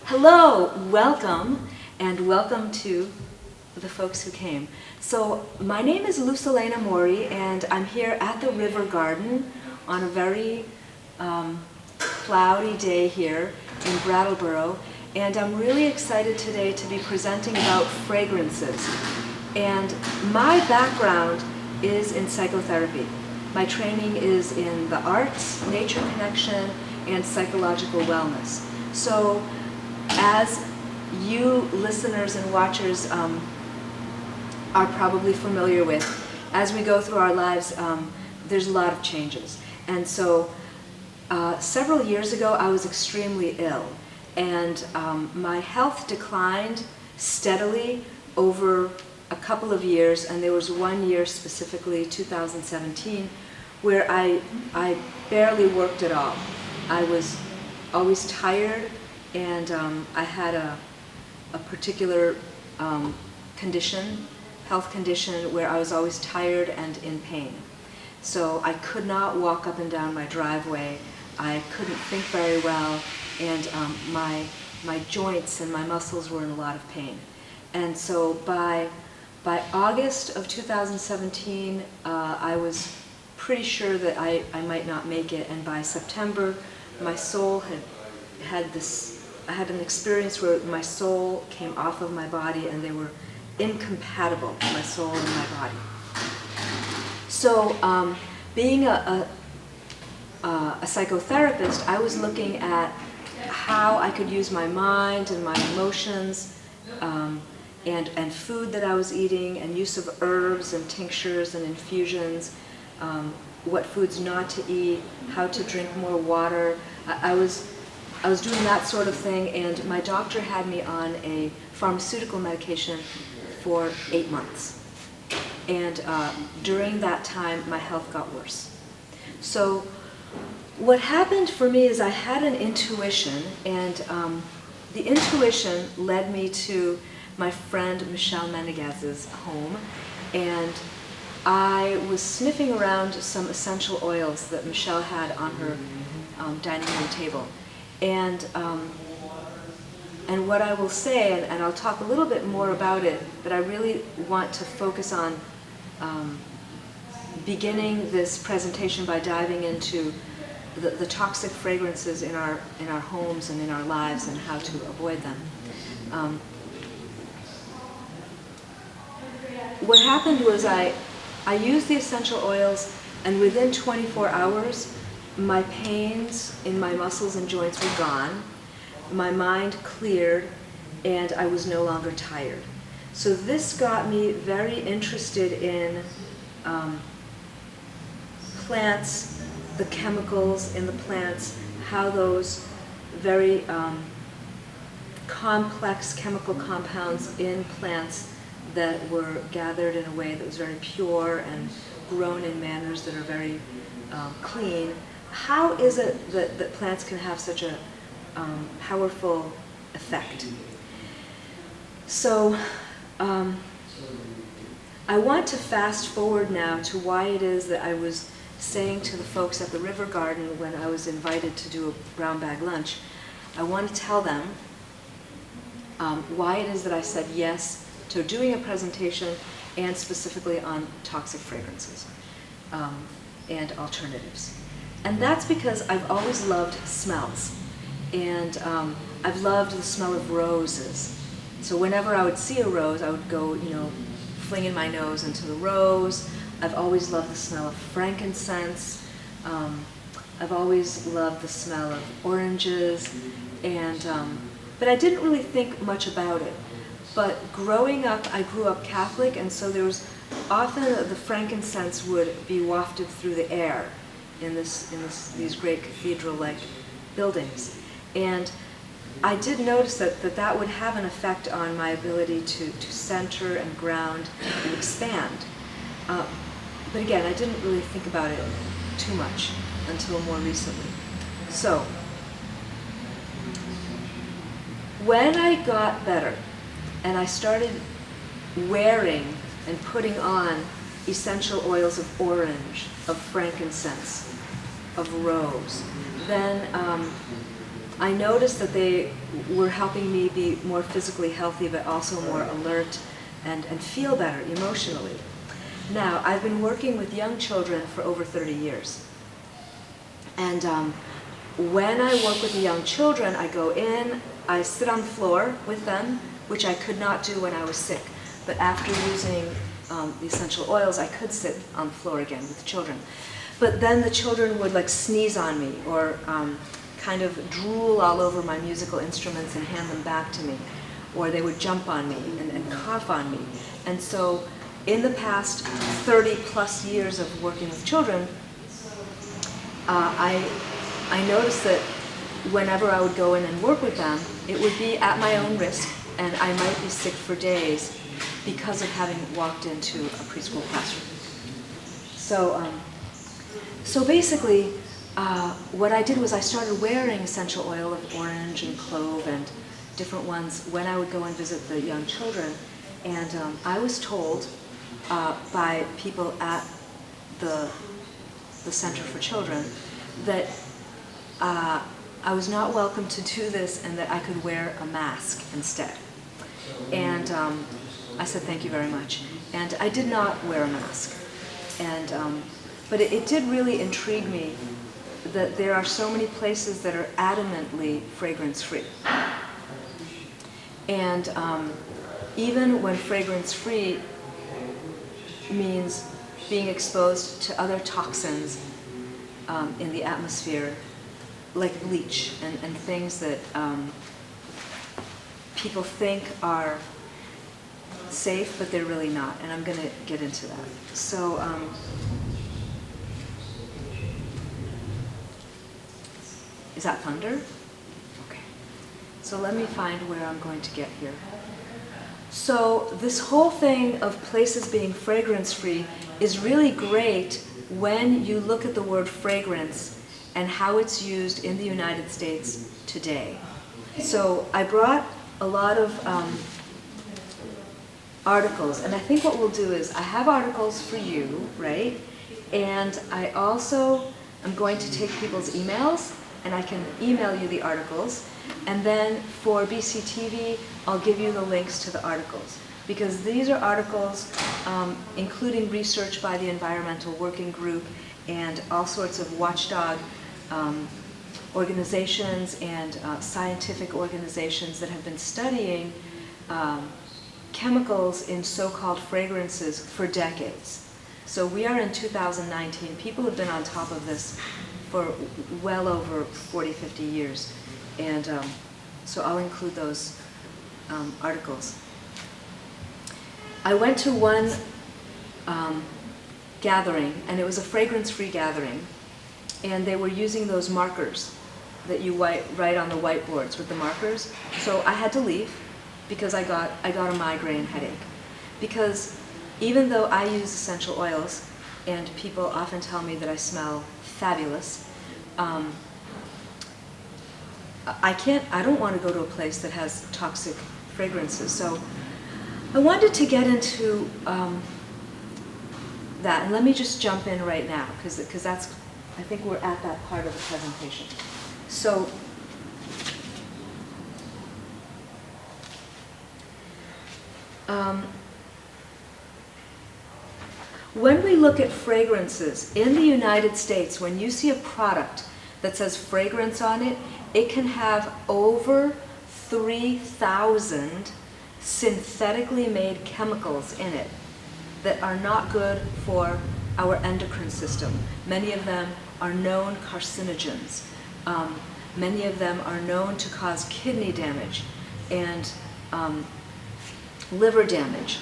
Hello, welcome, and welcome to the folks who came. So my name is Luz Elena Morey, and I'm here at the River Garden on a very cloudy day here in Brattleboro, and I'm really excited today to be presenting about fragrances. And my background is in psychotherapy. My training is in the arts, nature connection, and psychological wellness. So as you listeners and watchers are probably familiar with, as we go through our lives, there's a lot of changes. And so several years ago, I was extremely ill, and my health declined steadily over a couple of years, and there was one year specifically, 2017, where I barely worked at all. I was always tired, and I had a particular health condition, where I was always tired and in pain. So I could not walk up and down my driveway. I couldn't think very well, and my joints and my muscles were in a lot of pain. And so by August of 2017, I was pretty sure that I might not make it, and by September, my soul I had an experience where my soul came off of my body, and they were incompatible, my soul and my body. So being a psychotherapist, I was looking at how I could use my mind and my emotions and food that I was eating, and use of herbs and tinctures and infusions, what foods not to eat, how to drink more water. I was doing that sort of thing, and my doctor had me on a pharmaceutical medication for 8 months. And during that time, my health got worse. So what happened for me is I had an intuition, and the intuition led me to my friend Michelle Menegaz's home, and I was sniffing around some essential oils that Michelle had on her dining room table. And what I will say, and I'll talk a little bit more about it, but I really want to focus on beginning this presentation by diving into the toxic fragrances in our homes and in our lives, and how to avoid them. What happened was I used the essential oils, and within 24 hours, my pains in my muscles and joints were gone, my mind cleared, and I was no longer tired. So this got me very interested in plants, the chemicals in the plants, how those very complex chemical compounds in plants that were gathered in a way that was very pure and grown in manners that are very clean. How is it that plants can have such a powerful effect? So I want to fast forward now to why it is that I was saying to the folks at the River Garden when I was invited to do a brown bag lunch. I want to tell them why it is that I said yes to doing a presentation, and specifically on toxic fragrances and alternatives. And that's because I've always loved smells, and I've loved the smell of roses. So whenever I would see a rose, I would go, flinging my nose into the rose. I've always loved the smell of frankincense. I've always loved the smell of oranges, but I didn't really think much about it. But growing up, I grew up Catholic, and so there was often the frankincense would be wafted through the air in these great cathedral-like buildings. And I did notice that would have an effect on my ability to center and ground and expand. But again, I didn't really think about it too much until more recently. So when I got better, and I started wearing and putting on essential oils of orange, of frankincense, of rose, then I noticed that they were helping me be more physically healthy, but also more alert and feel better emotionally. Now, I've been working with young children for over 30 years. And when I work with the young children, I go in, I sit on the floor with them, which I could not do when I was sick. But after using the essential oils, I could sit on the floor again with the children. But then the children would like sneeze on me or kind of drool all over my musical instruments and hand them back to me. Or they would jump on me and cough on me. And so in the past 30 plus years of working with children, I noticed that whenever I would go in and work with them, it would be at my own risk, and I might be sick for days because of having walked into a preschool classroom. So basically, what I did was I started wearing essential oil of orange and clove and different ones when I would go and visit the young children. And I was told by people at the Center for Children that I was not welcome to do this and that I could wear a mask instead. And I said, thank you very much. And I did not wear a mask. And, but it did really intrigue me that there are so many places that are adamantly fragrance-free. And even when fragrance-free means being exposed to other toxins in the atmosphere, like bleach and things that people think are safe, but they're really not. And I'm going to get into that. So, is that thunder? Okay. So let me find where I'm going to get here. So this whole thing of places being fragrance-free is really great when you look at the word fragrance and how it's used in the United States today. So I brought a lot of articles, and I think what we'll do is I have articles for you, right? And I also am going to take people's emails, and I can email you the articles. And then for BCTV, I'll give you the links to the articles. Because these are articles including research by the Environmental Working Group and all sorts of watchdog organizations and scientific organizations that have been studying chemicals in so-called fragrances for decades. So we are in 2019. People have been on top of this for well over 40, 50 years. And so I'll include those articles. I went to one gathering, and it was a fragrance-free gathering, and they were using those markers that you write on the whiteboards with the markers. So I had to leave because I got a migraine headache. Because even though I use essential oils, and people often tell me that I smell fabulous, I don't want to go to a place that has toxic fragrances. So I wanted to get into that, and let me just jump in right now, because that's, I think we're at that part of the presentation. So when we look at fragrances in the United States, when you see a product that says fragrance on it, it can have over 3,000 synthetically made chemicals in it that are not good for our endocrine system. Many of them are known carcinogens. Many of them are known to cause kidney damage and liver damage.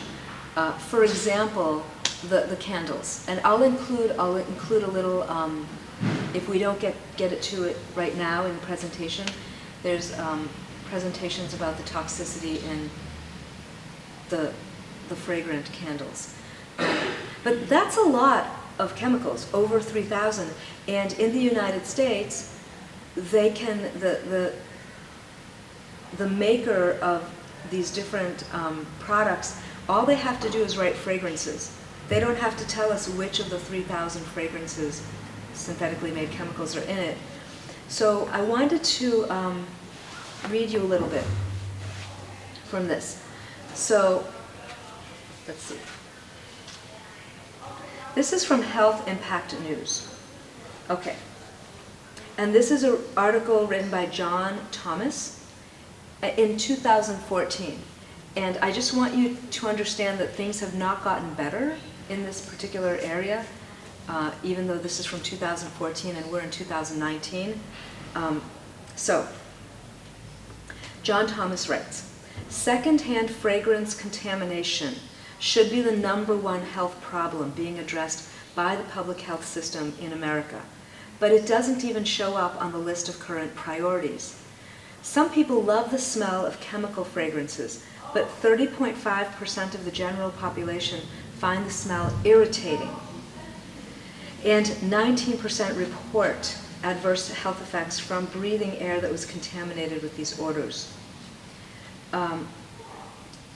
For example, the candles. And I'll include a little, if we don't get it to it right now in the presentation, there's presentations about the toxicity in the fragrant candles. But that's a lot of chemicals, over 3,000. And in the United States, they can, the maker of these different products, all they have to do is write fragrances. They don't have to tell us which of the 3,000 fragrances, synthetically made chemicals, are in it. So I wanted to read you a little bit from this. So, let's see. This is from Health Impact News. Okay. And this is an article written by John Thomas in 2014. And I just want you to understand that things have not gotten better in this particular area, even though this is from 2014 and we're in 2019. So, John Thomas writes, secondhand fragrance contamination should be the #1 health problem being addressed by the public health system in America, but it doesn't even show up on the list of current priorities. Some people love the smell of chemical fragrances, but 30.5% of the general population find the smell irritating. And 19% report adverse health effects from breathing air that was contaminated with these odors.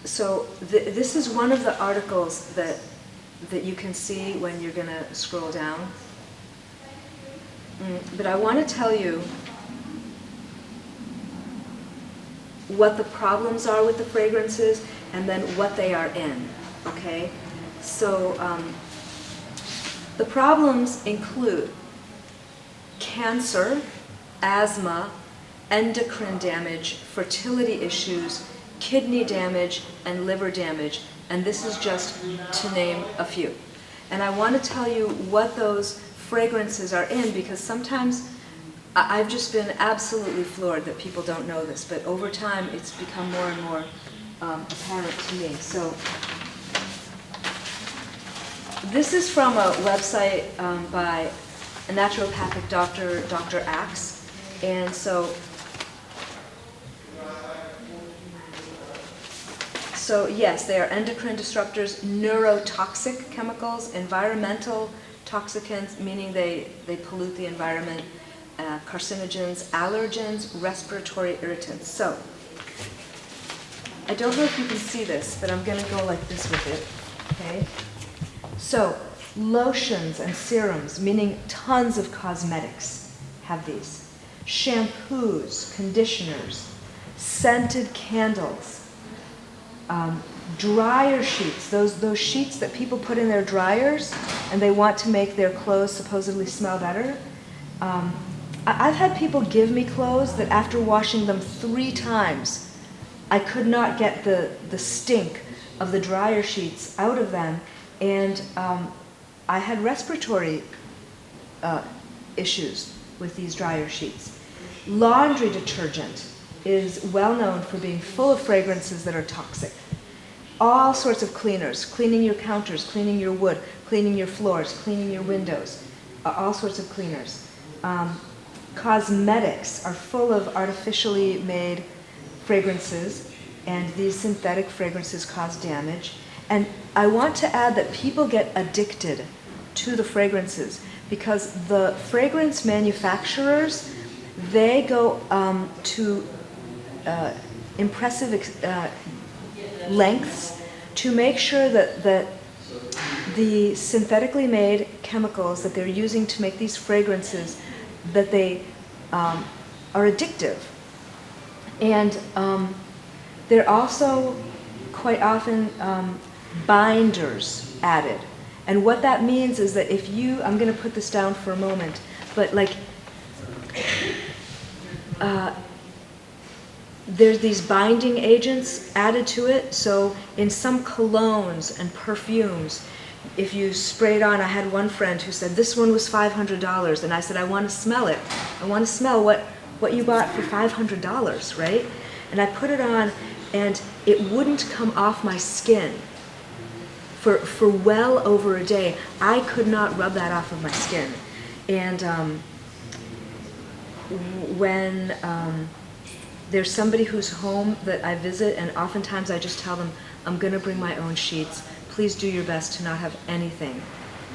So this is one of the articles that you can see when you're going to scroll down. But I want to tell you what the problems are with the fragrances and then what they are in, okay? So the problems include cancer, asthma, endocrine damage, fertility issues, kidney damage, and liver damage, and this is just to name a few. And I want to tell you what those fragrances are in, because sometimes I've just been absolutely floored that people don't know this, but over time it's become more and more apparent to me. So this is from a website by a naturopathic doctor, Dr. Axe, and so yes, they are endocrine disruptors, neurotoxic chemicals, environmental toxicants, meaning they pollute the environment, carcinogens, allergens, respiratory irritants. So, I don't know if you can see this, but I'm going to go like this with it, okay? So, lotions and serums, meaning tons of cosmetics, have these. Shampoos, conditioners, scented candles, dryer sheets, those sheets that people put in their dryers and they want to make their clothes supposedly smell better. I've had people give me clothes that after washing them 3 times, I could not get the stink of the dryer sheets out of them, and I had respiratory issues with these dryer sheets. Laundry detergent is well known for being full of fragrances that are toxic. All sorts of cleaners, cleaning your counters, cleaning your wood, cleaning your floors, cleaning your windows, all sorts of cleaners. Cosmetics are full of artificially made fragrances, and these synthetic fragrances cause damage. And I want to add that people get addicted to the fragrances because the fragrance manufacturers, they go to impressive lengths to make sure that the synthetically made chemicals that they're using to make these fragrances, that they are addictive. And they're also quite often binders added. And what that means is that if you, I'm going to put this down for a moment, but like there's these binding agents added to it. So in some colognes and perfumes, if you spray it on, I had one friend who said, this one was $500. And I said, I want to smell it. I want to smell what you bought for $500, right? And I put it on, and it wouldn't come off my skin for well over a day. I could not rub that off of my skin. And when there's somebody who's home that I visit, and oftentimes I just tell them, I'm going to bring my own sheets. Please do your best to not have anything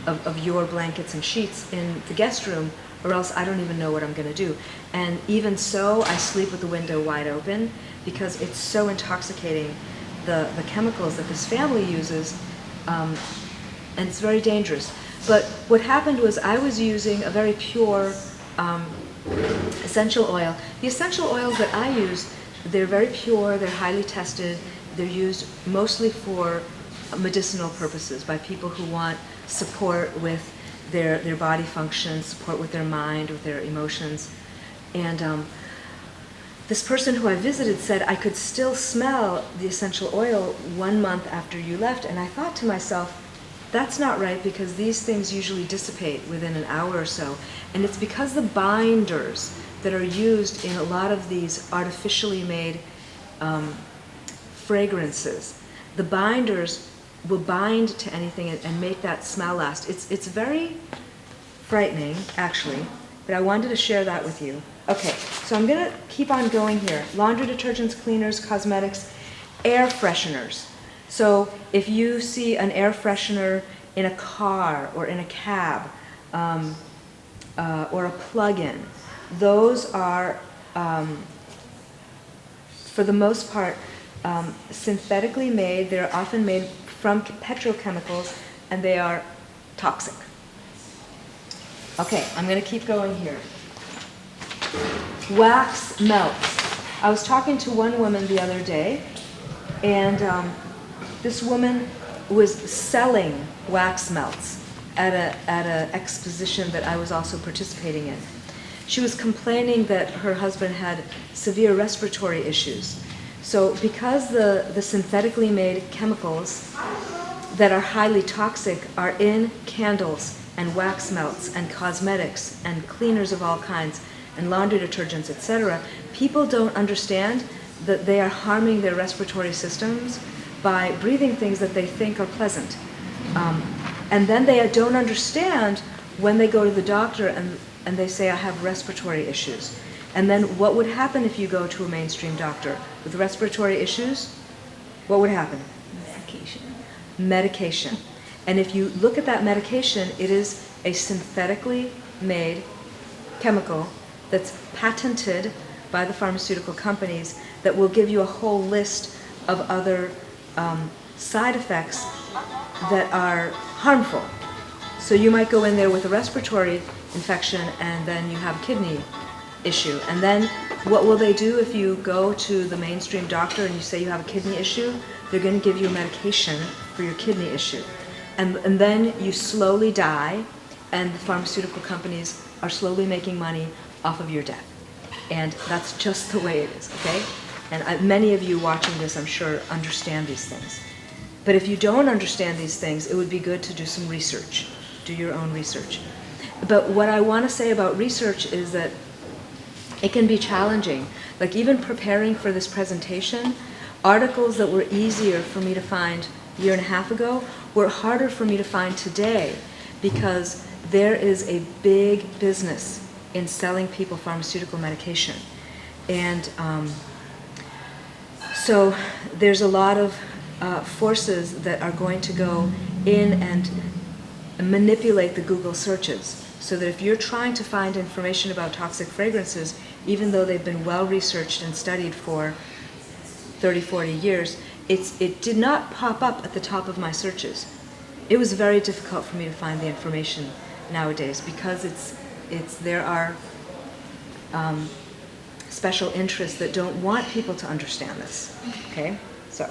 of your blankets and sheets in the guest room, or else I don't even know what I'm going to do. And even so, I sleep with the window wide open because it's so intoxicating, the chemicals that this family uses, and it's very dangerous. But what happened was I was using a very pure Essential oil. The essential oils that I use, they're very pure, they're highly tested, they're used mostly for medicinal purposes by people who want support with their body function, support with their mind, with their emotions. And this person who I visited said I could still smell the essential oil 1 month after you left, and I thought to myself, that's not right, because these things usually dissipate within an hour or so, and it's because the binders that are used in a lot of these artificially made fragrances, the binders will bind to anything and make that smell last. It's very frightening, actually, but I wanted to share that with you. Okay, so I'm going to keep on going here. Laundry detergents, cleaners, cosmetics, air fresheners. So if you see an air freshener in a car or in a cab or a plug-in, those are, for the most part, synthetically made. They're often made from petrochemicals, and they are toxic. Okay, I'm going to keep going here. Wax melts. I was talking to one woman the other day, and this woman was selling wax melts at an exposition that I was also participating in. She was complaining that her husband had severe respiratory issues. So because the synthetically made chemicals that are highly toxic are in candles and wax melts and cosmetics and cleaners of all kinds and laundry detergents, etc., people don't understand that they are harming their respiratory systems by breathing things that they think are pleasant. And then they don't understand when they go to the doctor and they say, I have respiratory issues. And then what would happen if you go to a mainstream doctor with respiratory issues? What would happen? Medication. And if you look at that medication, it is a synthetically made chemical that's patented by the pharmaceutical companies that will give you a whole list of other side effects that are harmful. So you might go in there with a respiratory infection and then you have a kidney issue. And then what will they do if you go to the mainstream doctor and you say you have a kidney issue? They're going to give you a medication for your kidney issue. And then you slowly die, and the pharmaceutical companies are slowly making money off of your death. And that's just the way it is, okay? And many of you watching this, I'm sure, understand these things. But if you don't understand these things, it would be good to do some research. Do your own research. But what I want to say about research is that it can be challenging. Like even preparing for this presentation, articles that were easier for me to find a year and a half ago were harder for me to find today, because there is a big business in selling people pharmaceutical medication. And so there's a lot of forces that are going to go in and manipulate the Google searches, so that if you're trying to find information about toxic fragrances, even though they've been well researched and studied for 30, 40 years, it did not pop up at the top of my searches. It was very difficult for me to find the information nowadays, because there are special interests that don't want people to understand this. Okay, so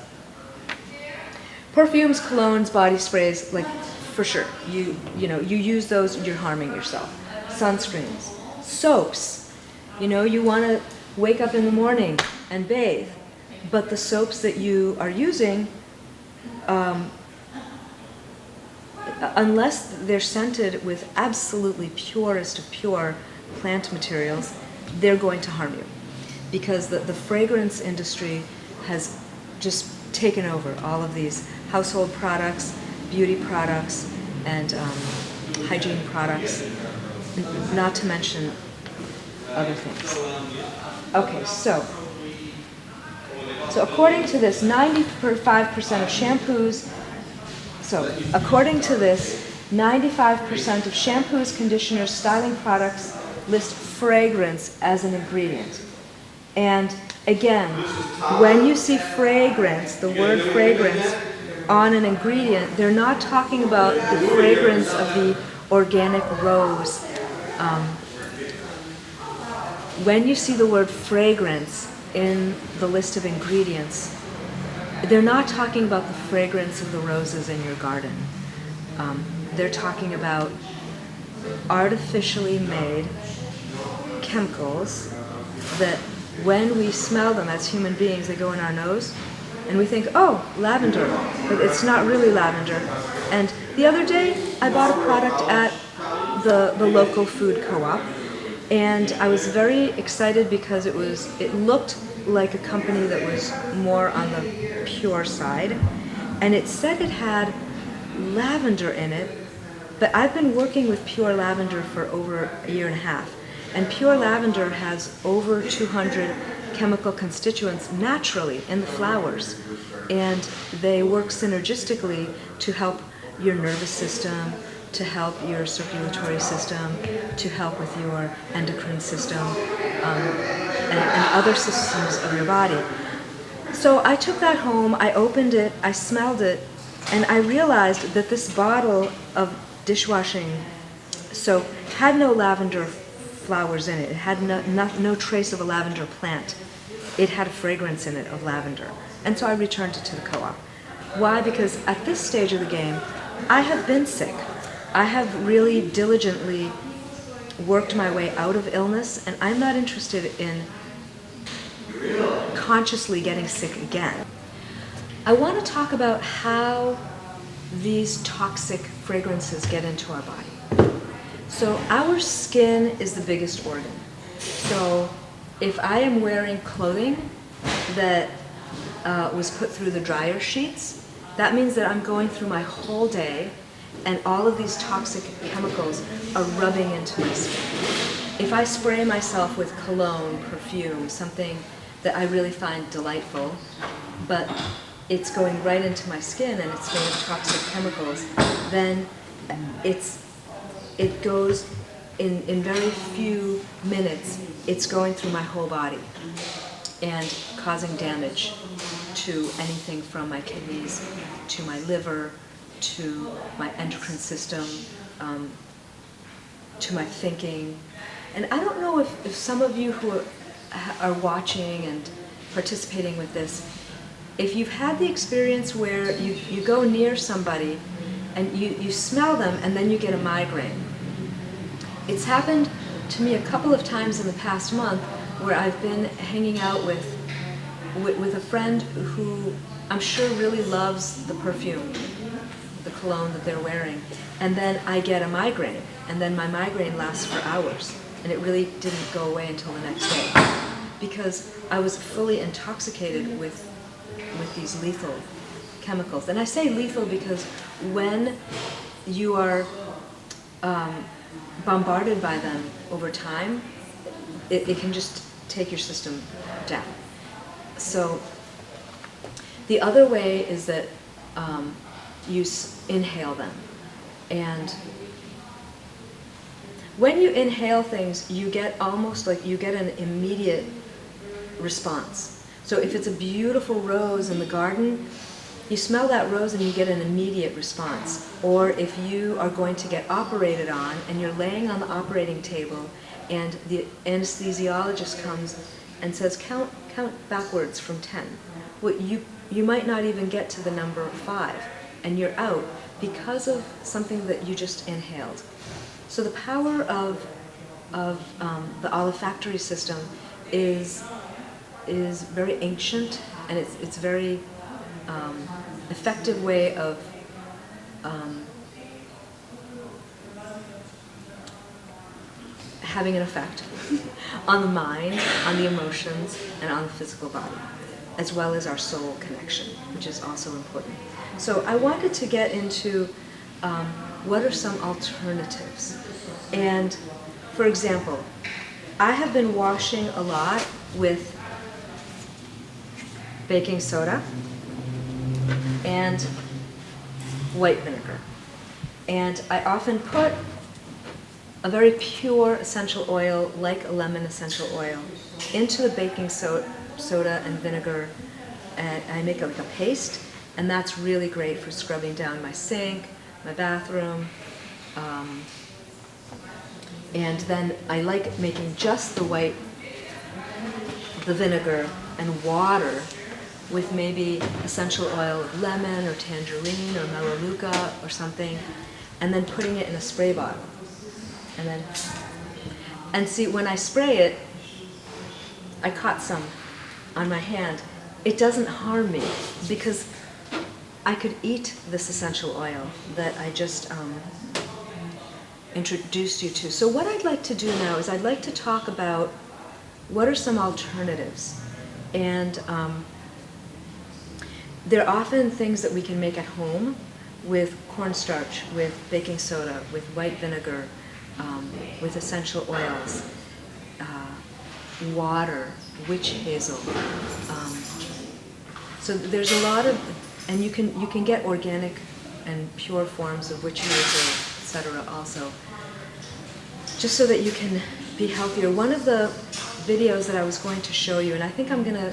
perfumes, colognes, body sprays, like for sure, you use those, you're harming yourself. Sunscreens, soaps. You want to wake up in the morning and bathe, but the soaps that you are using, unless they're scented with absolutely purest of pure plant materials, they're going to harm you, because the fragrance industry has just taken over all of these household products, beauty products, and hygiene products, not to mention other things. Okay, so according to this, 95% of shampoos, according to this, 95% of shampoos, conditioners, styling products list fragrance as an ingredient. And again, when you see fragrance, the word fragrance, on an ingredient, they're not talking about the fragrance of the organic rose when you see the word fragrance in the list of ingredients, they're not talking about the fragrance of the roses in your garden. They're talking about artificially made chemicals that when we smell them as human beings, they go in our nose, and we think, oh, lavender, but it's not really lavender. And the other day, I bought a product at the local food co-op, and I was very excited because it looked like a company that was more on the pure side, and it said it had lavender in it, but I've been working with pure lavender for over a year and a half, and pure lavender has over 200 chemical constituents naturally in the flowers, and they work synergistically to help your nervous system, to help your circulatory system, to help with your endocrine system, and other systems of your body. So I took that home, I opened it, I smelled it, and I realized that this bottle of dishwashing soap had no lavender flowers in it. It had no trace of a lavender plant. It had a fragrance in it of lavender. And so I returned it to the co-op. Why? Because at this stage of the game, I have been sick. I have really diligently worked my way out of illness, and I'm not interested in consciously getting sick again. I want to talk about how these toxic fragrances get into our body. So our skin is the biggest organ. So if I am wearing clothing that was put through the dryer sheets, that means that I'm going through my whole day and all of these toxic chemicals are rubbing into my skin. If I spray myself with cologne, perfume, something that I really find delightful, but it's going right into my skin and it's made of toxic chemicals, then it goes in very few minutes, it's going through my whole body and causing damage to anything from my kidneys, to my liver, to my endocrine system, to my thinking. And I don't know if some of you who are watching and participating with this, if you've had the experience where you go near somebody and you smell them and then you get a migraine. It's happened to me a couple of times in the past month where I've been hanging out with a friend who I'm sure really loves the perfume, the cologne that they're wearing, and then I get a migraine, and then my migraine lasts for hours, and it really didn't go away until the next day, because I was fully intoxicated with these lethal chemicals. And I say lethal because when you are bombarded by them over time, it can just take your system down. So the other way is that you inhale them. And when you inhale things, you get almost like you get an immediate response. So if it's a beautiful rose in the garden, you smell that rose and you get an immediate response. Or if you are going to get operated on and you're laying on the operating table and the anesthesiologist comes and says, count backwards from 10. Well, you might not even get to the number 5 and you're out because of something that you just inhaled. So the power of the olfactory system is very ancient, and it's very effective way of having an effect on the mind, on the emotions, and on the physical body, as well as our soul connection, which is also important. So I wanted to get into what are some alternatives. And for example, I have been washing a lot with baking soda and white vinegar. And I often put a very pure essential oil, like a lemon essential oil, into the baking soda and vinegar, and I make it like a paste, and that's really great for scrubbing down my sink, my bathroom, and then I like making just the white the vinegar and water with maybe essential oil of lemon or tangerine or melaleuca or something, and then putting it in a spray bottle. And see, when I spray it, I caught some on my hand. It doesn't harm me because I could eat this essential oil that I just introduced you to. So what I'd like to do now is I'd like to talk about what are some alternatives. And there are often things that we can make at home with cornstarch, with baking soda, with white vinegar, with essential oils, water, witch hazel. So there's a lot of, and you can get organic and pure forms of witch hazel, etc. also, just so that you can be healthier. One of the videos that I was going to show you, and I think I'm going to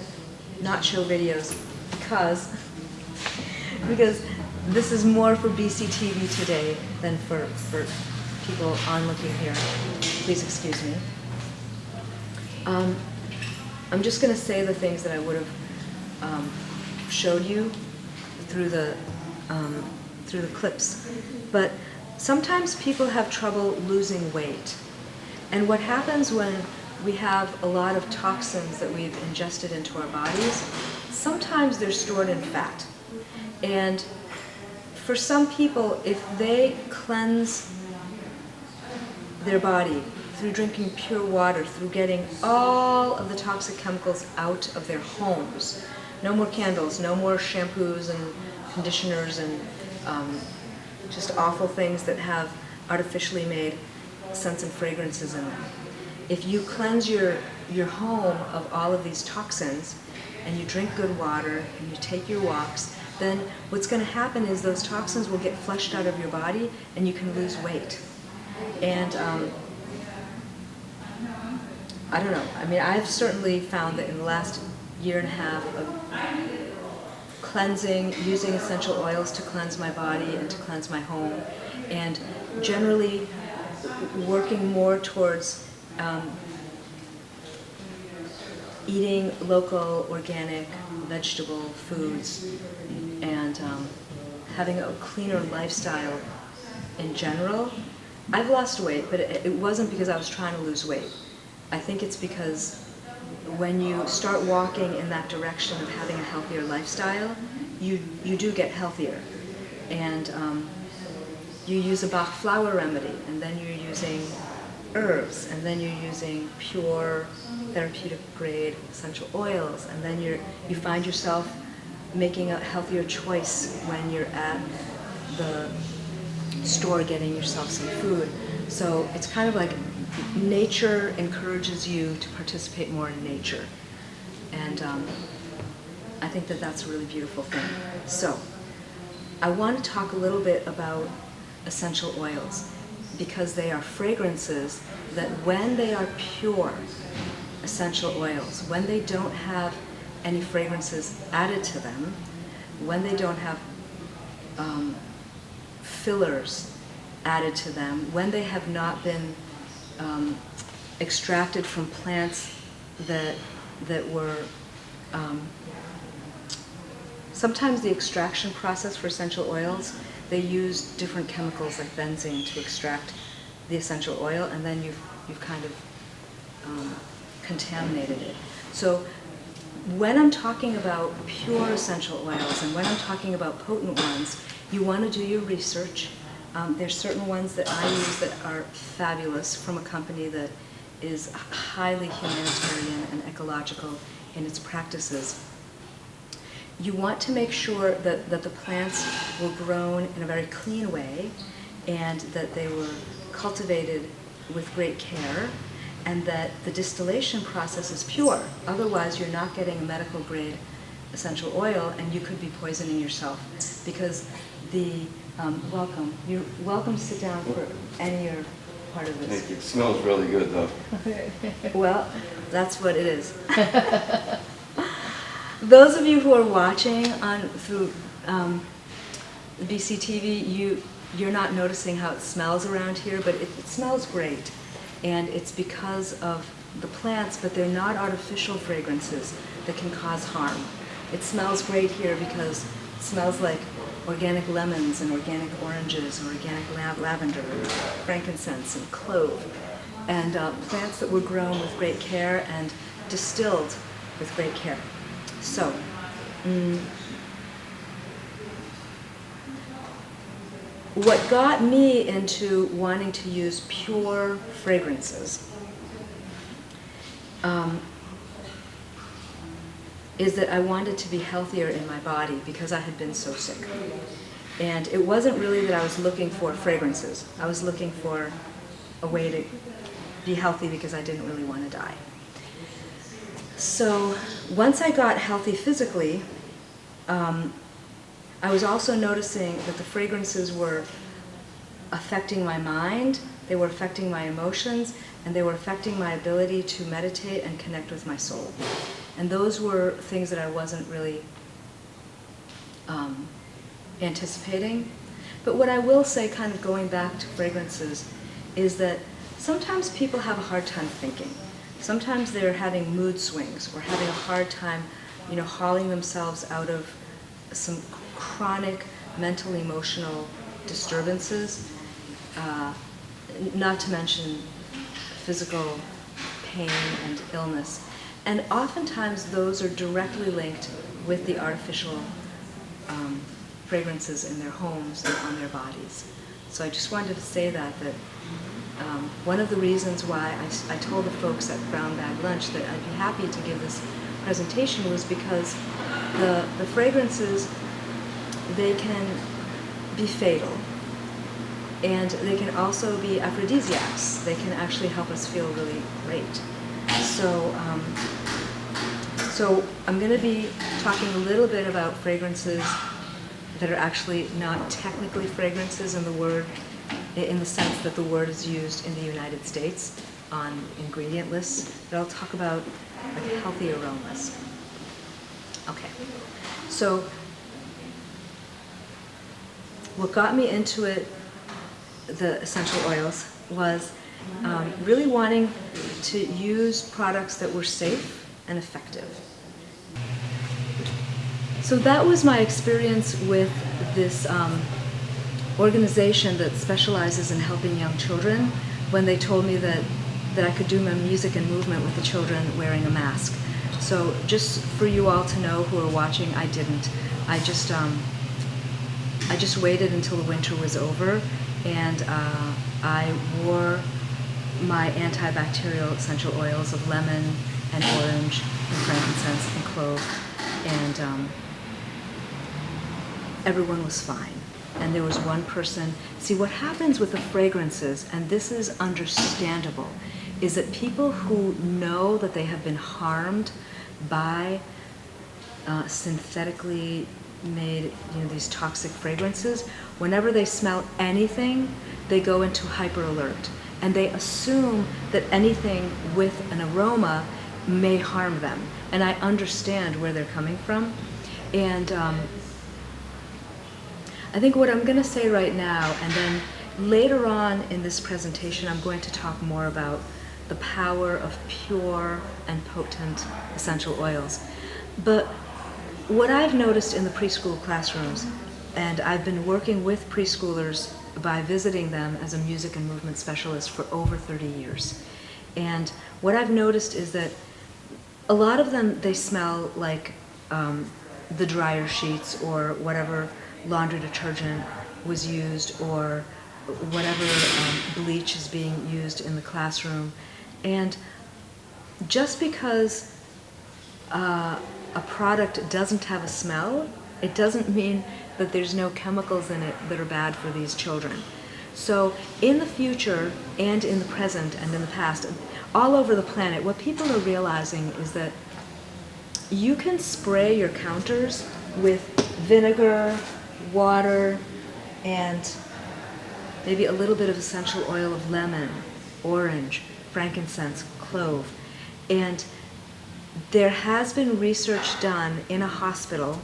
not show videos because this is more for BCTV today than for people on looking here. Please excuse me. I'm just going to say the things that I would have showed you through the clips. But sometimes people have trouble losing weight. And what happens when we have a lot of toxins that we've ingested into our bodies, sometimes they're stored in fat. And for some people, if they cleanse their body through drinking pure water, through getting all of the toxic chemicals out of their homes, no more candles, no more shampoos and conditioners and just awful things that have artificially made scents and fragrances in them. If you cleanse your home of all of these toxins and you drink good water and you take your walks, then what's going to happen is those toxins will get flushed out of your body and you can lose weight. And I don't know, I mean, I've certainly found that in the last year and a half of cleansing, using essential oils to cleanse my body and to cleanse my home, and generally working more towards eating local, organic, vegetable foods, and having a cleaner lifestyle in general. I've lost weight, but it wasn't because I was trying to lose weight. I think it's because when you start walking in that direction of having a healthier lifestyle, you do get healthier. And you use a Bach flower remedy, and then you're using herbs, and then you're using pure therapeutic grade essential oils, and then you find yourself making a healthier choice when you're at the store getting yourself some food. So it's kind of like nature encourages you to participate more in nature. And I think that that's a really beautiful thing. So I want to talk a little bit about essential oils, because they are fragrances that when they are pure essential oils, when they don't have any fragrances added to them, when they don't have fillers added to them, when they have not been extracted from plants that were sometimes the extraction process for essential oils, they use different chemicals like benzene to extract the essential oil, and then you've kind of contaminated it. So when I'm talking about pure essential oils and when I'm talking about potent ones, you want to do your research. There's certain ones that I use that are fabulous from a company that is highly humanitarian and ecological in its practices. You want to make sure that the plants were grown in a very clean way and that they were cultivated with great care, and that the distillation process is pure. Otherwise, you're not getting a medical grade essential oil, and you could be poisoning yourself, because the welcome. You're welcome to sit down for any or part of this. Thank you. It smells really good, though. Well, that's what it is. Those of you who are watching through BCTV, you're not noticing how it smells around here, but it smells great. And it's because of the plants, but they're not artificial fragrances that can cause harm. It smells great here because it smells like organic lemons and organic oranges, or organic lavender, frankincense and clove, and plants that were grown with great care and distilled with great care. So, what got me into wanting to use pure fragrances is that I wanted to be healthier in my body because I had been so sick. And it wasn't really that I was looking for fragrances. I was looking for a way to be healthy because I didn't really want to die. So once I got healthy physically, I was also noticing that the fragrances were affecting my mind, they were affecting my emotions, and they were affecting my ability to meditate and connect with my soul. And those were things that I wasn't really anticipating. But what I will say, kind of going back to fragrances, is that sometimes people have a hard time thinking. Sometimes they're having mood swings or having a hard time, hauling themselves out of some chronic mental, emotional disturbances, not to mention physical pain and illness. And oftentimes those are directly linked with the artificial fragrances in their homes and on their bodies. So I just wanted to say that one of the reasons why I told the folks at Brown Bag Lunch that I'd be happy to give this presentation was because the fragrances, they can be fatal. And they can also be aphrodisiacs. They can actually help us feel really great. So I'm going to be talking a little bit about fragrances that are actually not technically fragrances in the sense that the word is used in the United States on ingredient lists, but I'll talk about like healthy aromas. Okay, so what got me into it, the essential oils, was really wanting to use products that were safe and effective. So that was my experience with this organization that specializes in helping young children, when they told me that I could do my music and movement with the children wearing a mask. So just for you all to know who are watching, I didn't. I just waited until the winter was over, and I wore my antibacterial essential oils of lemon and orange and frankincense and clove, and everyone was fine. And there was one person. See, what happens with the fragrances, and this is understandable, is that people who know that they have been harmed by synthetically made, these toxic fragrances, whenever they smell anything, they go into hyper alert, and they assume that anything with an aroma may harm them. And I understand where they're coming from. And I think what I'm going to say right now, and then later on in this presentation, I'm going to talk more about the power of pure and potent essential oils. But what I've noticed in the preschool classrooms, and I've been working with preschoolers by visiting them as a music and movement specialist for over 30 years. And what I've noticed is that a lot of them, they smell like the dryer sheets or whatever laundry detergent was used, or whatever bleach is being used in the classroom. And just because a product doesn't have a smell, it doesn't mean that there's no chemicals in it that are bad for these children. So in the future and in the present and in the past, all over the planet, what people are realizing is that you can spray your counters with vinegar, water, and maybe a little bit of essential oil of lemon, orange, frankincense, clove. And there has been research done in a hospital,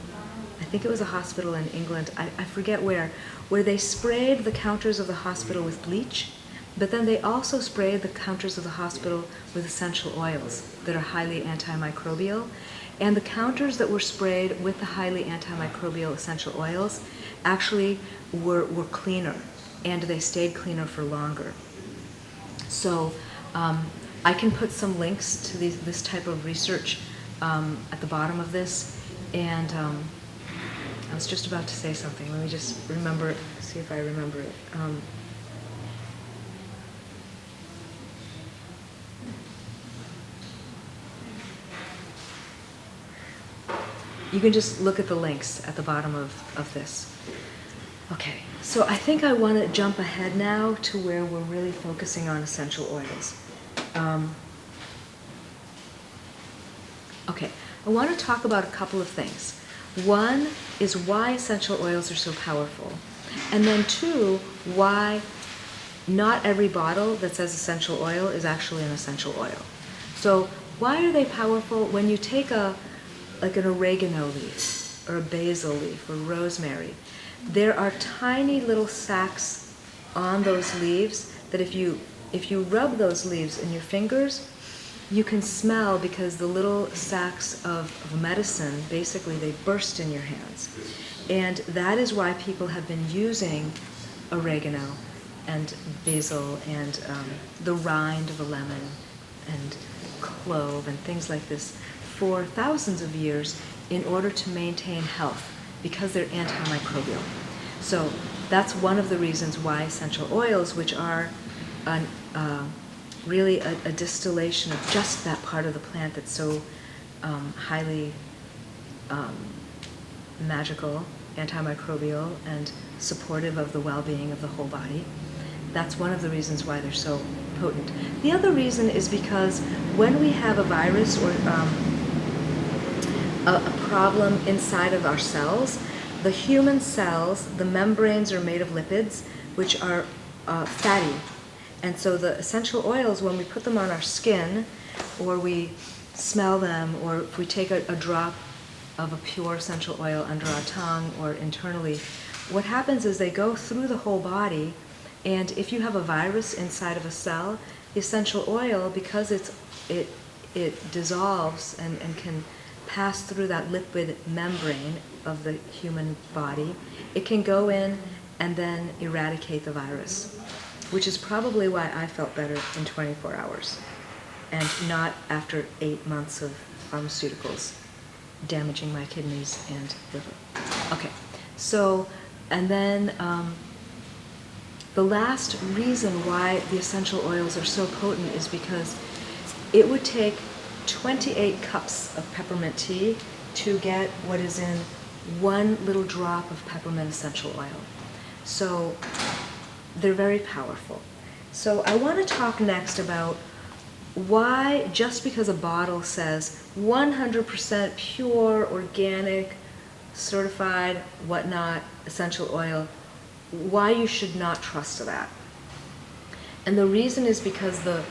I think it was a hospital in England, I forget where they sprayed the counters of the hospital with bleach, But then they also spray the counters of the hospital with essential oils that are highly antimicrobial. And the counters that were sprayed with the highly antimicrobial essential oils actually were cleaner, and they stayed cleaner for longer. So I can put some links to this type of research at the bottom of this. And I was just about to say something. Let me just remember, see if I remember it. You can just look at the links at the bottom of this. Okay, so I think I want to jump ahead now to where we're really focusing on essential oils. Okay, I want to talk about a couple of things. One is why essential oils are so powerful. And then two, why not every bottle that says essential oil is actually an essential oil. So why are they powerful? When you take like an oregano leaf, or a basil leaf, or rosemary, there are tiny little sacs on those leaves that if you rub those leaves in your fingers, you can smell, because the little sacs of medicine, basically they burst in your hands. And that is why people have been using oregano and basil and the rind of a lemon and clove and things like this for thousands of years in order to maintain health, because they're antimicrobial. So that's one of the reasons why essential oils, which are really a distillation of just that part of the plant that's so highly magical, antimicrobial, and supportive of the well-being of the whole body. That's one of the reasons why they're so potent. The other reason is because when we have a virus or a problem inside of our cells, the human cells, the membranes are made of lipids, which are fatty. And so the essential oils, when we put them on our skin, or we smell them, or if we take a drop of a pure essential oil under our tongue or internally, what happens is they go through the whole body, and if you have a virus inside of a cell, the essential oil, because it dissolves and can pass through that lipid membrane of the human body, it can go in and then eradicate the virus, which is probably why I felt better in 24 hours and not after 8 months of pharmaceuticals damaging my kidneys and liver. Okay, so, and then the last reason why the essential oils are so potent is because it would take 28 cups of peppermint tea to get what is in one little drop of peppermint essential oil. So they're very powerful. So I want to talk next about why, just because a bottle says 100% pure, organic, certified, whatnot, essential oil, why you should not trust that. And the reason is because the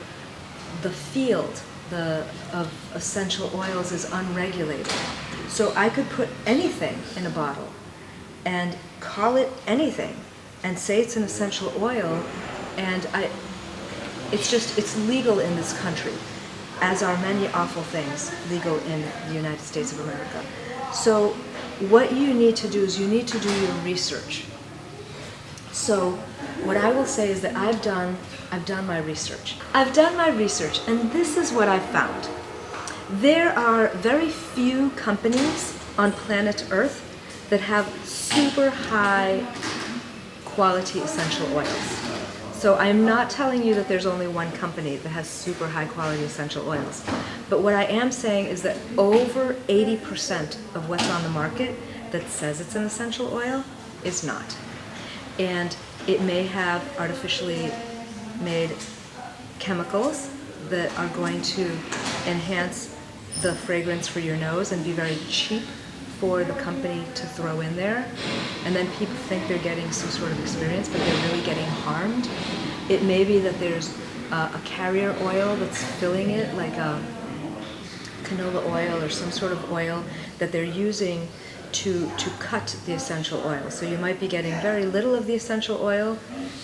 field of essential oils is unregulated. So I could put anything in a bottle and call it anything and say it's an essential oil, and it's legal in this country, as are many awful things legal in the United States of America. So what you need to do is you need to do your research. So what I will say is that I've done my research. I've done my research, and this is what I've found. There are very few companies on planet Earth that have super high quality essential oils. So I am not telling you that there's only one company that has super high quality essential oils. But what I am saying is that over 80% of what's on the market that says it's an essential oil is not. And it may have artificially made chemicals that are going to enhance the fragrance for your nose and be very cheap for the company to throw in there. And then people think they're getting some sort of experience, but they're really getting harmed. It may be that there's a carrier oil that's filling it, like a canola oil or some sort of oil that they're using to cut the essential oil. So you might be getting very little of the essential oil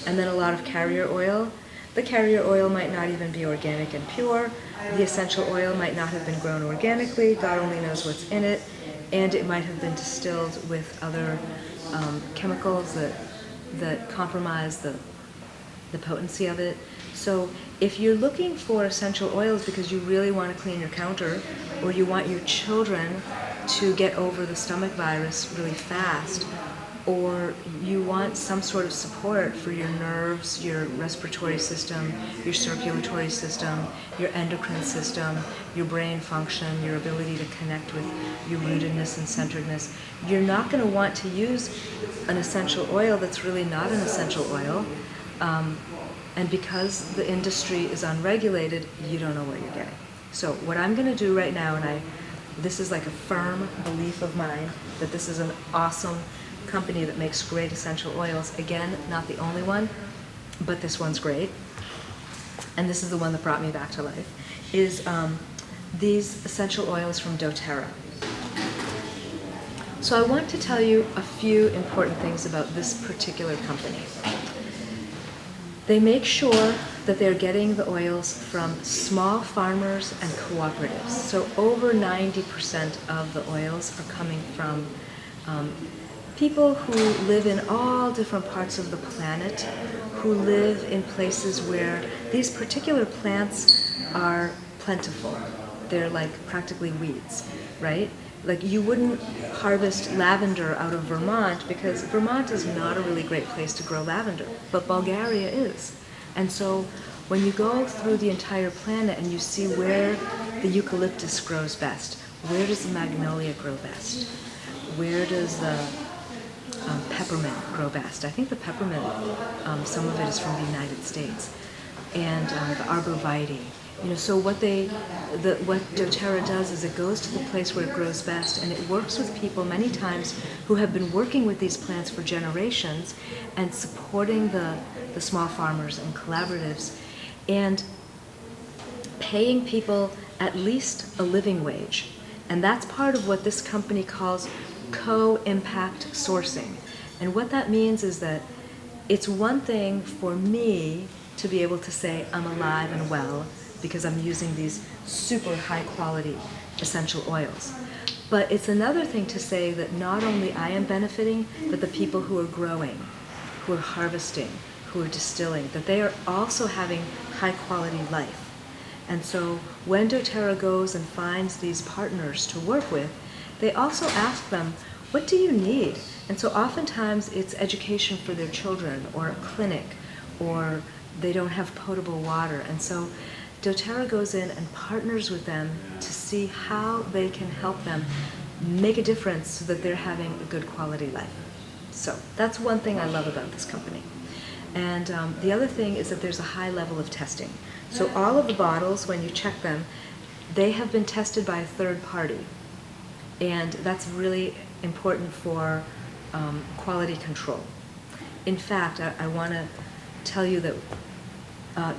and then a lot of carrier oil. The carrier oil might not even be organic and pure. The essential oil might not have been grown organically. God only knows what's in it. And it might have been distilled with other chemicals that compromise the potency of it. So if you're looking for essential oils because you really want to clean your counter, or you want your children to get over the stomach virus really fast, or you want some sort of support for your nerves, your respiratory system, your circulatory system, your endocrine system, your brain function, your ability to connect with your rootedness and centeredness, you're not going to want to use an essential oil that's really not an essential oil. And because the industry is unregulated, you don't know what you're getting. So what I'm going to do right now, and this is like a firm belief of mine, that this is an awesome company that makes great essential oils. Again, not the only one, but this one's great. And this is the one that brought me back to life, is these essential oils from doTERRA. So I want to tell you a few important things about this particular company. They make sure that they're getting the oils from small farmers and cooperatives. So over 90% of the oils are coming from people who live in all different parts of the planet, who live in places where these particular plants are plentiful. They're like practically weeds, right? Like you wouldn't harvest lavender out of Vermont because Vermont is not a really great place to grow lavender, but Bulgaria is. And so when you go through the entire planet and you see where the eucalyptus grows best, where does the magnolia grow best, where does the peppermint grow best? I think the peppermint, some of it is from the United States, and the arborvitae. You know, so what doTERRA does is it goes to the place where it grows best, and it works with people many times who have been working with these plants for generations and supporting the small farmers and collaboratives and paying people at least a living wage. And that's part of what this company calls CoImpact sourcing. And what that means is that it's one thing for me to be able to say I'm alive and well because I'm using these super high quality essential oils. But it's another thing to say that not only I am benefiting, but the people who are growing, who are harvesting, who are distilling, that they are also having high quality life. And so when doTERRA goes and finds these partners to work with, they also ask them, what do you need? And so oftentimes it's education for their children, or a clinic, or they don't have potable water. And so doTERRA goes in and partners with them to see how they can help them make a difference so that they're having a good quality life. So that's one thing I love about this company. And the other thing is that there's a high level of testing. So all of the bottles, when you check them, they have been tested by a third party. And that's really important for quality control. In fact, I want to tell you that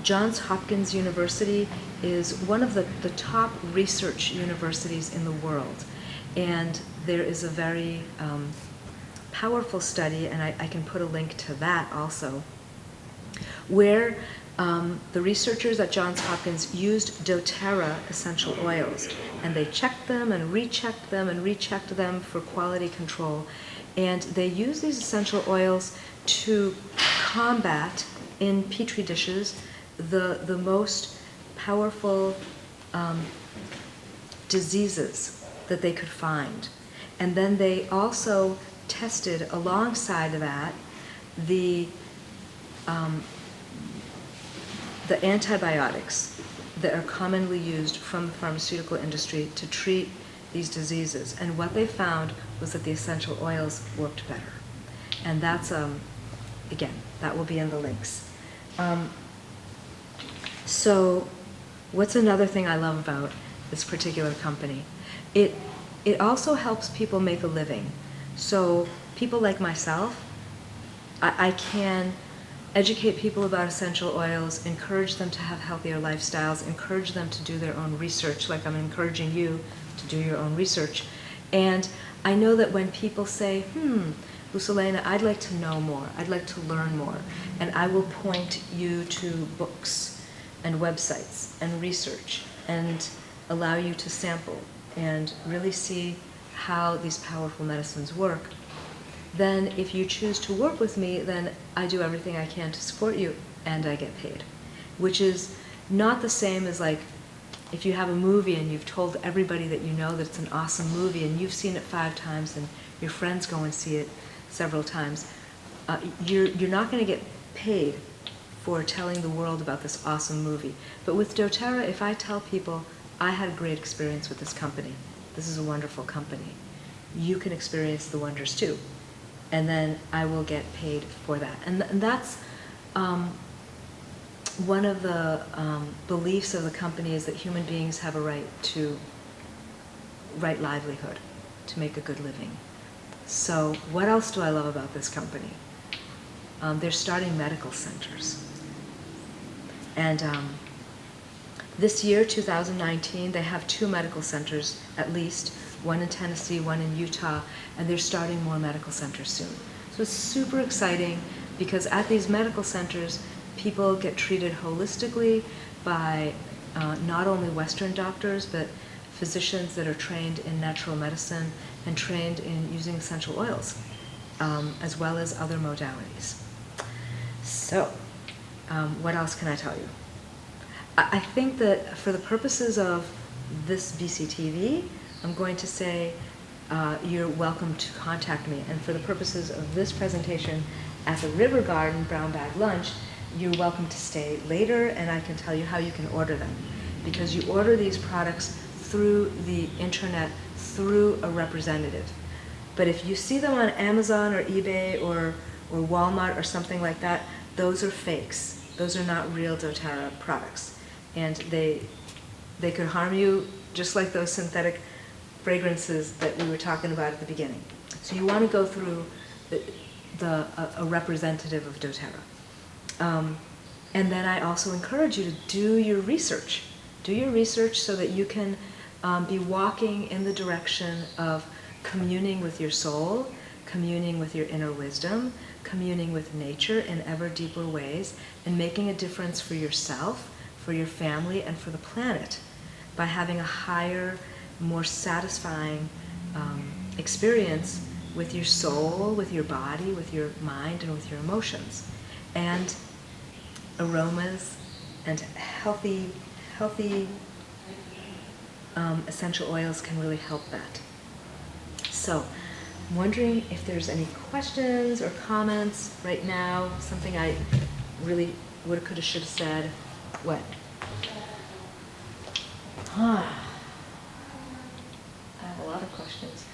Johns Hopkins University is one of the top research universities in the world. And there is a very powerful study, and I can put a link to that also, where the researchers at Johns Hopkins used doTERRA essential oils, and they checked them and rechecked them and rechecked them for quality control. And they use these essential oils to combat in petri dishes the most powerful diseases that they could find. And then they also tested alongside of that the antibiotics that are commonly used from the pharmaceutical industry to treat these diseases. And what they found was that the essential oils worked better. And that's, again, that will be in the links. So what's another thing I love about this particular company? It also helps people make a living. So people like myself, I can educate people about essential oils, encourage them to have healthier lifestyles, encourage them to do their own research, like I'm encouraging you to do your own research. And I know that when people say, Luz Elena, I'd like to know more, I'd like to learn more, and I will point you to books and websites and research and allow you to sample and really see how these powerful medicines work, then if you choose to work with me, then I do everything I can to support you and I get paid. Which is not the same as like if you have a movie and you've told everybody that you know that it's an awesome movie and you've seen it 5 times and your friends go and see it several times, you're not going to get paid for telling the world about this awesome movie. But with doTERRA, if I tell people, I had a great experience with this company, this is a wonderful company, you can experience the wonders too. And then I will get paid for that. And that's one of the beliefs of the company, is that human beings have a right to right livelihood, to make a good living. So what else do I love about this company? They're starting medical centers. And this year, 2019, they have 2 medical centers at least, one in Tennessee, one in Utah, and they're starting more medical centers soon. So it's super exciting because at these medical centers, people get treated holistically by not only Western doctors, but physicians that are trained in natural medicine and trained in using essential oils, as well as other modalities. So, what else can I tell you? I think that for the purposes of this BCTV, I'm going to say you're welcome to contact me. And for the purposes of this presentation at the River Garden Brown Bag Lunch, you're welcome to stay later, and I can tell you how you can order them. Because you order these products through the internet, through a representative. But if you see them on Amazon or eBay or Walmart or something like that, those are fakes. Those are not real doTERRA products. And they could harm you just like those synthetic fragrances that we were talking about at the beginning. So you want to go through a representative of doTERRA. And then I also encourage you to do your research. Do your research so that you can be walking in the direction of communing with your soul, communing with your inner wisdom, communing with nature in ever deeper ways, and making a difference for yourself, for your family, and for the planet by having a higher, more satisfying experience with your soul, with your body, with your mind, and with your emotions. And aromas and healthy essential oils can really help that. So I'm wondering if there's any questions or comments right now, something I really woulda, coulda, shoulda said. What? I have a lot of questions.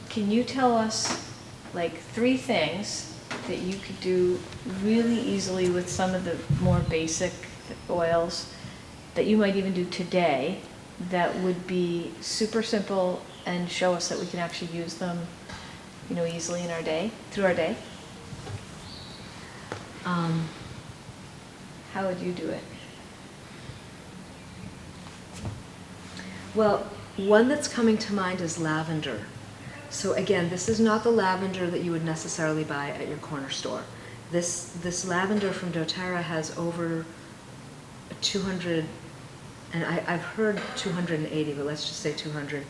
Can you tell us like 3 things that you could do really easily with some of the more basic oils that you might even do today that would be super simple and show us that we can actually use them, you know, easily in our day, through our day? How would you do it? Well, one that's coming to mind is lavender. So again, this is not the lavender that you would necessarily buy at your corner store. This lavender from doTERRA has over 200, and I've heard 280, but let's just say 200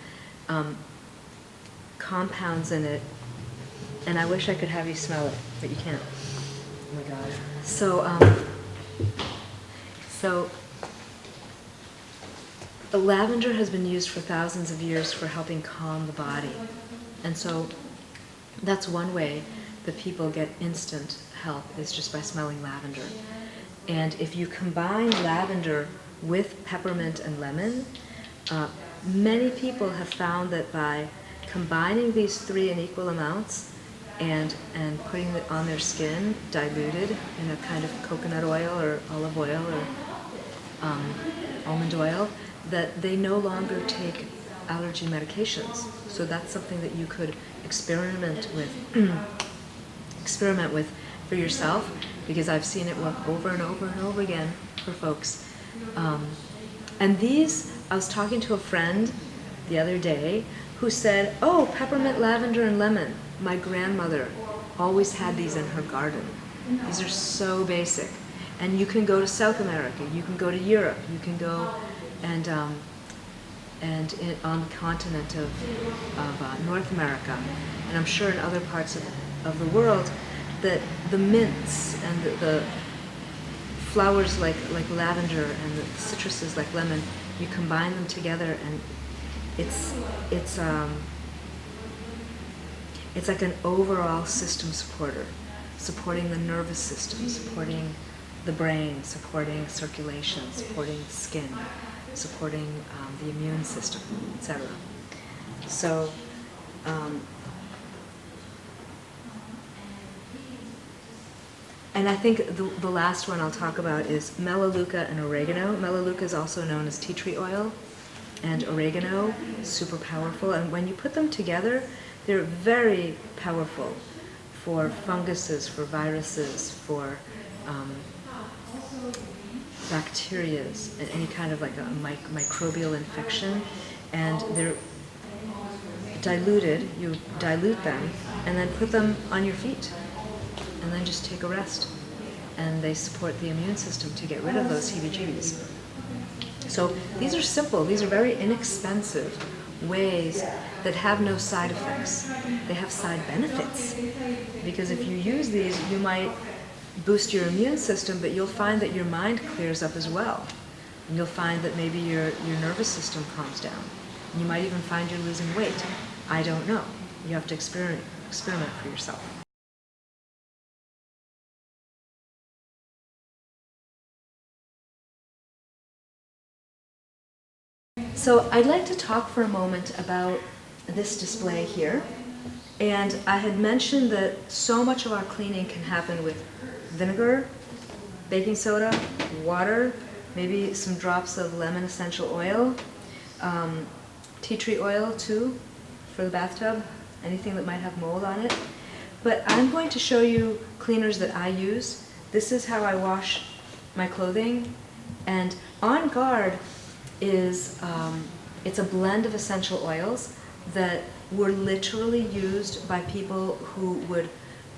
compounds in it. And I wish I could have you smell it, but you can't. Oh my God. So the lavender has been used for thousands of years for helping calm the body. And so that's one way that people get instant help, is just by smelling lavender. And if you combine lavender with peppermint and lemon, many people have found that by combining these 3 in equal amounts and putting it on their skin, diluted in a kind of coconut oil or olive oil or almond oil, that they no longer take allergy medications. So that's something that you could experiment with for yourself, because I've seen it work over and over and over again for folks. And these, I was talking to a friend the other day who said, oh, peppermint, lavender, and lemon. My grandmother always had these in her garden. These are so basic. And you can go to South America, you can go to Europe, you can go and on the continent of North America, and I'm sure in other parts of the world, that the mints and the flowers like lavender and the citruses like lemon, you combine them together, and it's like an overall system supporter, supporting the nervous system, supporting the brain, supporting circulation, supporting the skin, supporting the immune system, etc. So, and I think the last one I'll talk about is melaleuca and oregano. Melaleuca is also known as tea tree oil, and oregano, super powerful. And when you put them together, they're very powerful for funguses, for viruses, for bacterias, and any kind of like a microbial infection. And they're diluted. You dilute them and then put them on your feet, and then just take a rest. And they support the immune system to get rid of those heebie-jeebies. So these are simple, these are very inexpensive ways that have no side effects. They have side benefits. Because if you use these, you might boost your immune system, but you'll find that your mind clears up as well. And you'll find that maybe your nervous system calms down. And you might even find you're losing weight. I don't know. You have to experiment for yourself. So I'd like to talk for a moment about this display here. And I had mentioned that so much of our cleaning can happen with vinegar, baking soda, water, maybe some drops of lemon essential oil, tea tree oil too for the bathtub, anything that might have mold on it. But I'm going to show you cleaners that I use. This is how I wash my clothing. And OnGuard is, it's a blend of essential oils that were literally used by people who would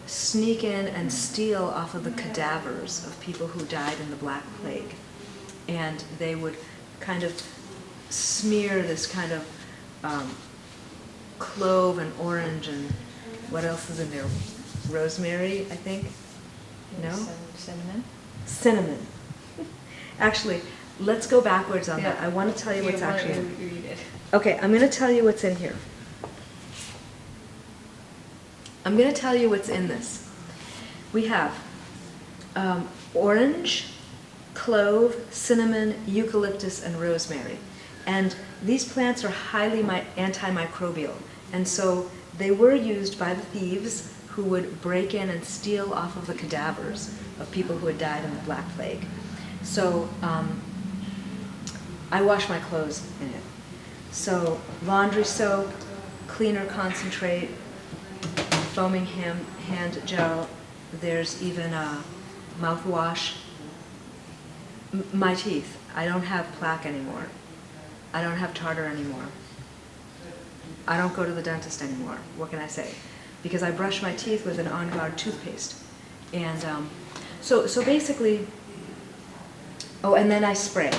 sneak in and steal off of the cadavers of people who died in the Black Plague. And they would kind of smear this kind of clove and orange and what else is in there? Rosemary, I think? No? Cinnamon? Cinnamon. Actually, let's go backwards on that. I want to tell you what's actually in. Okay, I'm going to tell you what's in here. I'm going to tell you what's in this. We have orange, clove, cinnamon, eucalyptus, and rosemary. And these plants are highly antimicrobial. And so they were used by the thieves who would break in and steal off of the cadavers of people who had died in the Black Plague. So I wash my clothes in it. So laundry soap, cleaner concentrate, foaming hand gel. There's even a mouthwash. My teeth. I don't have plaque anymore. I don't have tartar anymore. I don't go to the dentist anymore. What can I say? Because I brush my teeth with an OnGuard toothpaste. And so basically, oh, and then I spray.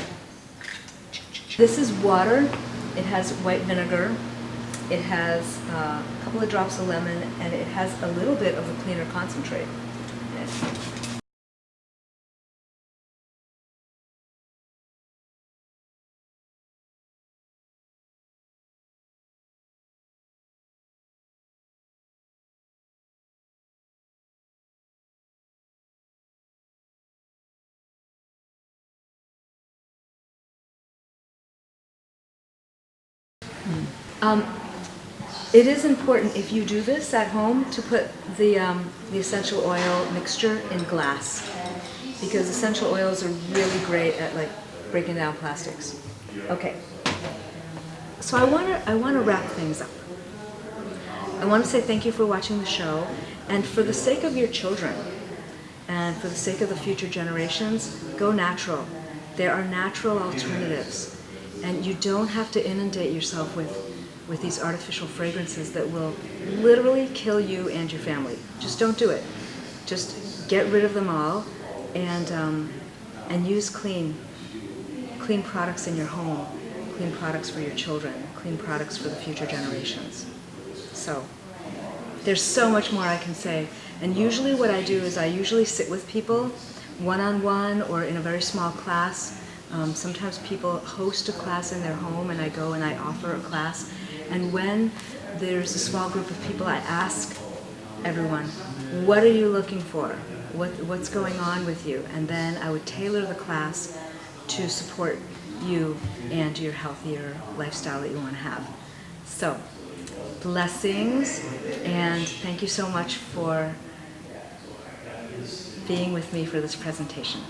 This is water. It has white vinegar. It has a couple of drops of lemon, and it has a little bit of the cleaner concentrate in it. It is important, if you do this at home, to put the essential oil mixture in glass, because essential oils are really great at like breaking down plastics. Okay, so I want to wrap things up. I want to say thank you for watching the show, and for the sake of your children, and for the sake of the future generations, go natural. There are natural alternatives, and you don't have to inundate yourself with with these artificial fragrances that will literally kill you and your family. Just don't do it. Just get rid of them all, and use clean products in your home, clean products for your children, clean products for the future generations. So there's so much more I can say. And usually what I do is I usually sit with people one-on-one or in a very small class. Sometimes people host a class in their home, and I go and I offer a class. And when there's a small group of people, I ask everyone, what are you looking for? What's going on with you? And then I would tailor the class to support you and your healthier lifestyle that you want to have. So, blessings, and thank you so much for being with me for this presentation.